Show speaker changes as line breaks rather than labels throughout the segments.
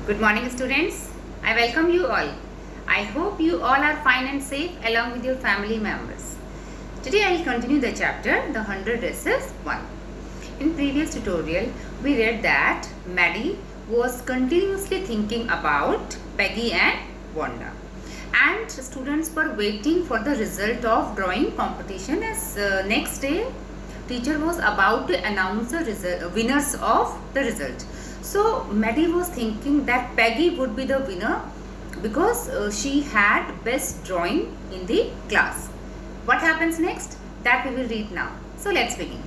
Good morning, students. I welcome you all. I hope you all are fine and safe along with your family members. Today I will continue the chapter The 100 Dresses 1. In previous tutorial, we read that Maddie was continuously thinking about Peggy and Wanda. And students were waiting for the result of drawing competition as next day teacher was about to announce the winners of the result. So Maddie was thinking that Peggy would be the winner because she had best drawing in the class. What happens next? That we will read now. So let's begin.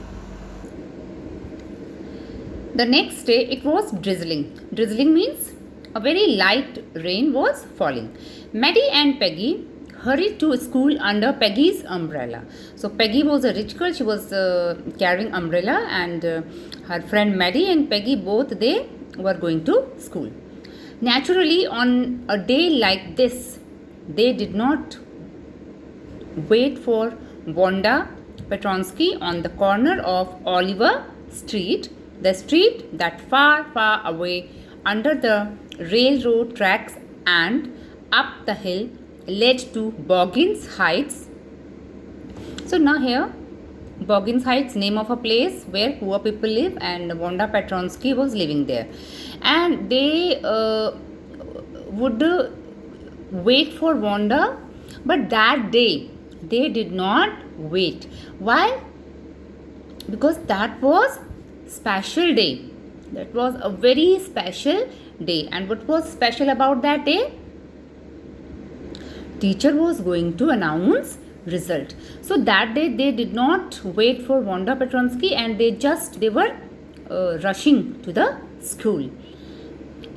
The next day it was drizzling. Drizzling means a very light rain was falling. Maddie and Peggy hurried to school under Peggy's umbrella. So Peggy was a rich girl. She was carrying umbrella, and her friend Maddie and Peggy both they were going to school. Naturally, on a day like this, they did not wait for Wanda Petronsky on the corner of Oliver Street, the street that far away under the railroad tracks and up the hill led to Boggins Heights. So now here Boggins Heights, name of a place where poor people live, and Wanda Petronsky was living there, and they would wait for Wanda, but that day they did not wait. Why? Because that was special day. That was a very special day. And what was special about that day? Teacher was going to announce result. So that day they did not wait for Wanda Petronsky, and they were rushing to the school.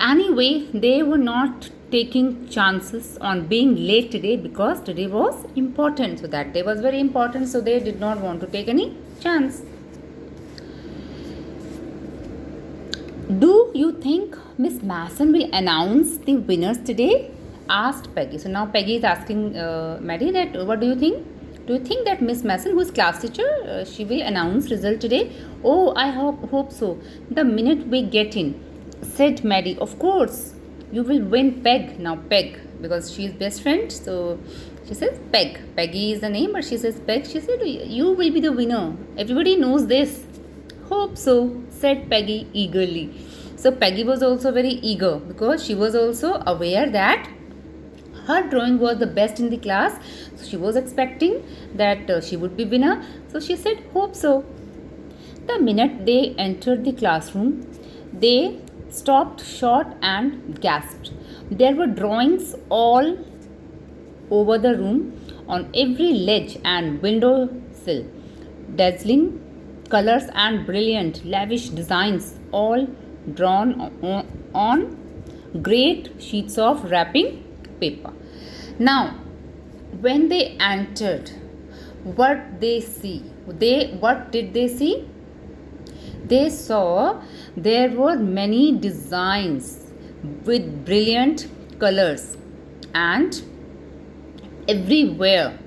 Anyway, they were not taking chances on being late today because today was important. So that day was very important, so they did not want to take any chance. Do you think Miss Masson will announce the winners today? Asked Peggy. So now Peggy is asking Maddie that what do you think? Do you think that Miss Masson, who is class teacher, she will announce result today? Oh, I hope so. The minute we get in, said Maddie. Of course, you will win Peg. Now Peg, because she is best friend. So she says Peg. Peggy is the name, but she says Peg. She said you will be the winner. Everybody knows this. Hope so, said Peggy eagerly. So Peggy was also very eager because she was also aware that her drawing was the best in the class. So she was expecting that she would be winner. So she said, hope so. The minute they entered the classroom, they stopped short and gasped. There were drawings all over the room, on every ledge and window sill. Dazzling colors and brilliant, lavish designs, all drawn on great sheets of wrapping paper. Now, when they entered, what did they see? They saw there were many designs with brilliant colors, and everywhere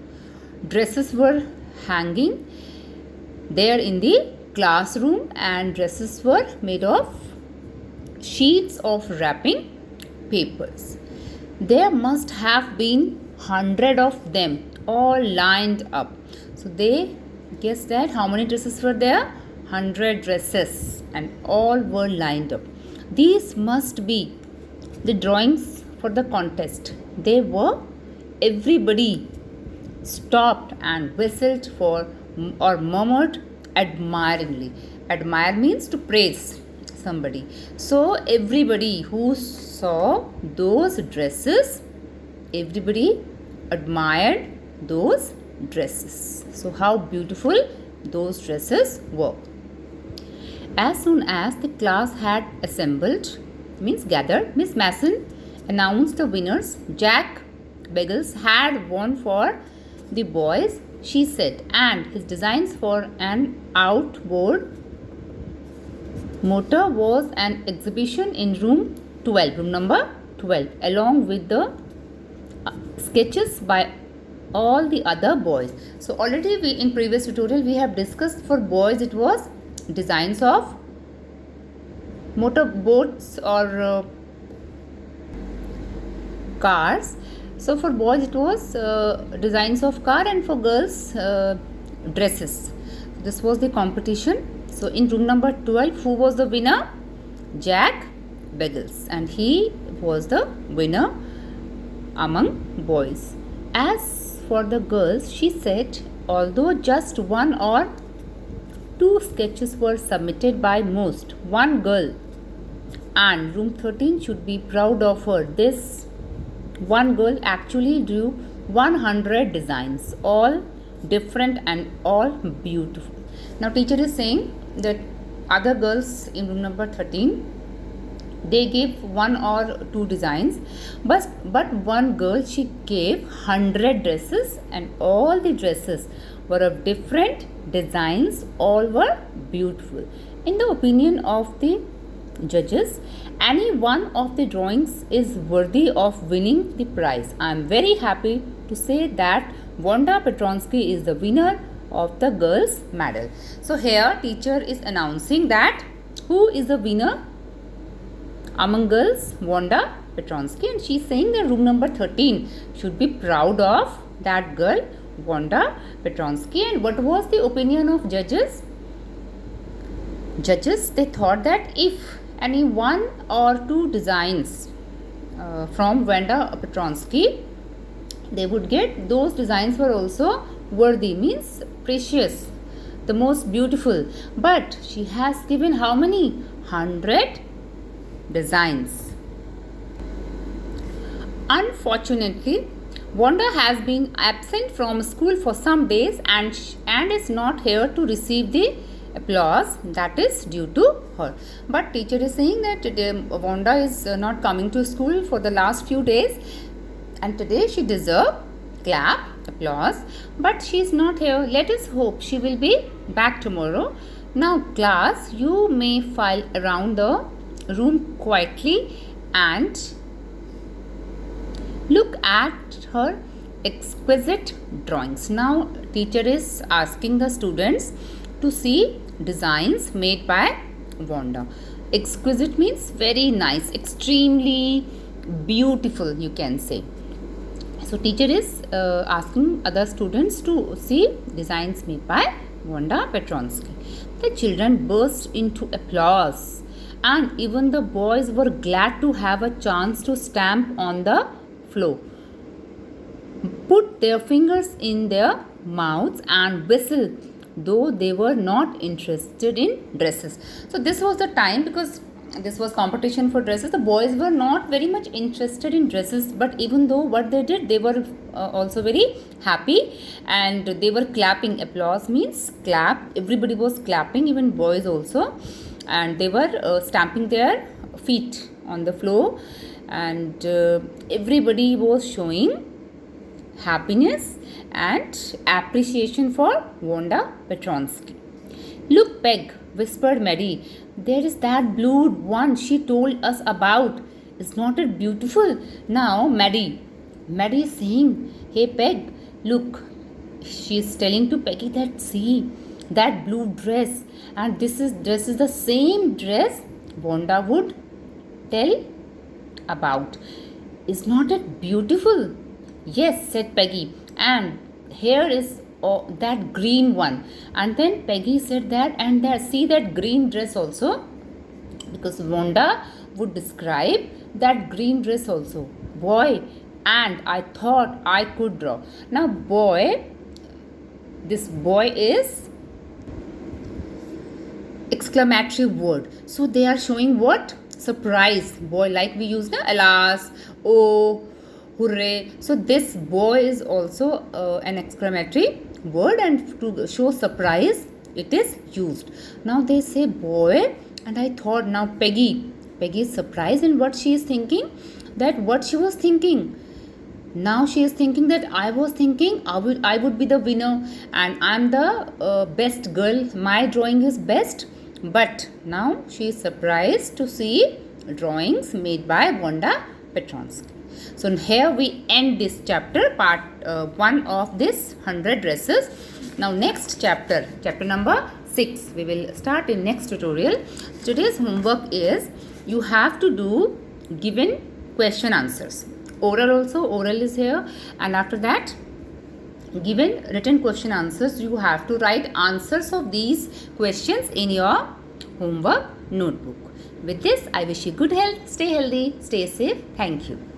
dresses were hanging there in the classroom, and dresses were made of sheets of wrapping papers. There must have been 100 of them all lined up. So they guessed that how many dresses were there? 100 dresses, and all were lined up. These must be the drawings for the contest. Everybody stopped and whistled for or murmured admiringly. Admire means to praise somebody. So everybody who saw those dresses, everybody admired those dresses. So how beautiful those dresses were. As soon as the class had assembled, means gathered, Miss Masson announced the winners. Jack Beggles had won for the boys, she said, and his designs for an outboard motor was an exhibition in room number 12, along with the sketches by all the other boys. So already in previous tutorial we have discussed for boys it was designs of motor boats or cars. So for boys it was designs of car, and for girls dresses. This was the competition. So in room number 12, who was the winner? Jack Beggles, and he was the winner among boys. As for the girls, she said, although just one or two sketches were submitted by most, one girl, and room 13 should be proud of her. This one girl actually drew 100 designs, all different and all beautiful. Now teacher is saying that other girls in room number 13, they gave one or two designs, but one girl, she gave 100 dresses, and all the dresses were of different designs, all were beautiful. In the opinion of the judges, any one of the drawings is worthy of winning the prize. I am very happy to say that Wanda Petronsky is the winner of the girls medal. So here teacher is announcing that who is the winner among girls? Wanda Petronsky, and she is saying that room number 13 should be proud of that girl, Wanda Petronsky. And what was the opinion of judges? Judges, they thought that if any one or two designs from Wanda Petronsky, they would get, those designs were also worthy, means precious, the most beautiful. But she has given how many? 100 designs. Unfortunately, Wanda has been absent from school for some days and is not here to receive the applause that is due to her. But teacher is saying that Wanda is not coming to school for the last few days, and today she deserves clap, applause, but she is not here. Let us hope she will be back tomorrow. Now class, you may file around the room quietly and look at her exquisite drawings. Now teacher is asking the students to see designs made by Wanda. Exquisite means very nice, extremely beautiful, you can say. So teacher is asking other students to see designs made by Wanda Petronsky. The children burst into applause, and even the boys were glad to have a chance to stamp on the floor, put their fingers in their mouths and whistle, though they were not interested in dresses. So this was the time, because this was competition for dresses. The boys were not very much interested in dresses, but even though what they did, they were also very happy, and they were clapping. Applause means clap. Everybody was clapping, even boys also, and they were stamping their feet on the floor, and everybody was showing happiness and appreciation for Wanda Petronsky. Look, Peg, whispered Maddie. There is that blue one she told us about. Is not it beautiful? Now, Maddie is saying, hey Peg, look. She is telling to Peggy that, see, that blue dress, and this is the same dress Wanda would tell about. Is not it beautiful? Yes, said Peggy, and here is that green one. And then Peggy said that, and there, see that green dress also, because Wanda would describe that green dress also. Boy, and I thought I could draw. Now boy, this boy is exclamatory word. So they are showing what? Surprise. Boy, like we use na, alas, oh, hooray. So this boy is also an exclamatory word, and to show surprise it is used. Now they say boy, and I thought. Now Peggy is surprised in what she is thinking, that what she was thinking. Now she is thinking that I was thinking I would be the winner, and I'm the best girl, my drawing is best. But now she is surprised to see drawings made by Wanda Petronsky. So here we end this chapter, part 1 of this 100 dresses. Now next chapter number 6, we will start in next tutorial. Today's homework is you have to do given question answers. oral also. Oral is here, and after that, given written question answers. You have to write answers of these questions in your homework notebook. With this, I wish you good health, stay healthy, stay safe. Thank you.